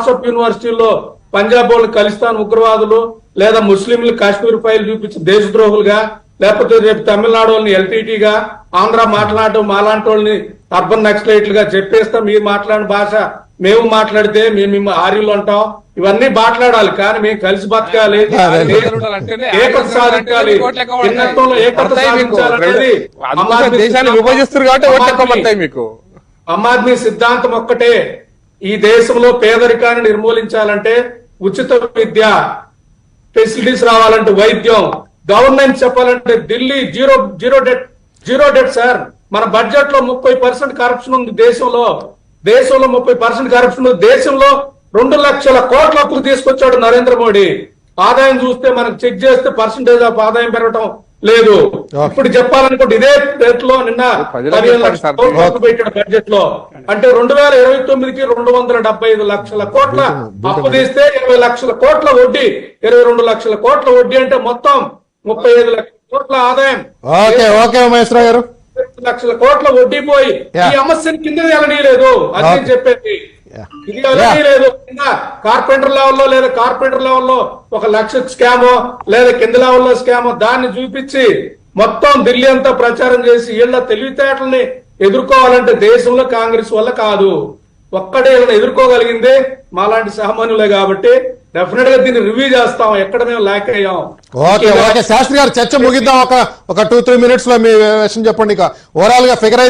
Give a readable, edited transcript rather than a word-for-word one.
WhatsApp యూనివర్సిటీల్లో పంజాబ్ వాళ్ళు ఖలిస్తాన్ ఉగ్రవాదులు లేదా ముస్లింలు కాశ్మీర్ ఫైల్ చూపించి దేశద్రోహులుగా, లేకపోతే రేపు తమిళనాడు వాళ్ళని ఎల్టీటీగా, ఆంధ్ర మాట్లాడడం మాలాంటి వాళ్ళని అర్బన్ నక్సలైట్లుగా చెప్పేస్తా. మీరు మాట్లాడిన భాష మేము మాట్లాడితే మేము ఆర్యులు అంటాం. ఇవన్నీ మాట్లాడాలి, కానీ మేము కలిసి బతకాలి, ఏకత సాధించాలి, భిన్నత్వంలో ఏకత సాధించాలనేది ఆమ్ ఆద్మీ సిద్ధాంతం ఒక్కటే. ఈ దేశంలో పేదరికాన్ని నిర్మూలించాలంటే ఉచిత విద్య, ఫెసిలిటీస్ రావాలంటే వైద్యం, గవర్నెన్స్ చెప్పాలంటే ఢిల్లీ జీరో డెట్ సార్. మన బడ్జెట్ లో 30% కరప్షన్ ఉంది దేశంలో 30% కరప్షన్ ఉంది. దేశంలో 2 లక్షల కోట్ల అప్పులు తీసుకొచ్చాడు నరేంద్ర మోడీ. ఆదాయం చూస్తే మనకు చెక్ చేస్తే పర్సంటేజ్ ఆఫ్ ఆదాయం పెరగటం లేదు. ఇప్పుడు చెప్పాలనుకుంటే ఇదే రేట్ లో నిన్న 15 లక్షల కోట్లు పెట్టాడు బడ్జెట్ లో. అంటే 2029కి 275 లక్షల కోట్ల అప్పు తీస్తే 20 లక్షల కోట్ల వడ్డీ, 22 లక్షల కోట్ల వడ్డీ అంటే మొత్తం 35 లక్షల కోట్ల ఆదాయం. 20 లక్షల కోట్ల వడ్డీ పోయి ఈ సమస్యని కింద వెళ్ళనీయలేదు. అది చెప్పేది ఇది వెళ్ళనీయలేదు. కార్పెంటర్ లెవెల్లో లేదా కార్పొరేటర్ లెవెల్లో 1 లక్ష స్కామో లేదా కింద లెవెల్లో స్కామో దాన్ని చూపించి మొత్తం ఢిల్లీ అంతా ప్రచారం చేసి వీళ్ళ తెలివితేటల్ని ఎదుర్కోవాలంటే దేశంలో కాంగ్రెస్ వల్ల కాదు. ఒక్కడే వీళ్ళని ఎదుర్కోగలిగిందే మాలాంటి సామాన్యులే. కాబట్టి డెఫినెట్ గా దీన్ని రివ్యూ చేస్తాం ఎక్కడ మేము ల్యాక్ అయ్యాం. ఓకే శాస్త్రి గారు, చర్చ ముగిద్దాం. ఒక 2-3 మినిట్స్ లో మీ విషయం చెప్పండి. ఓవరాల్ గా ఫిగర్ అయితే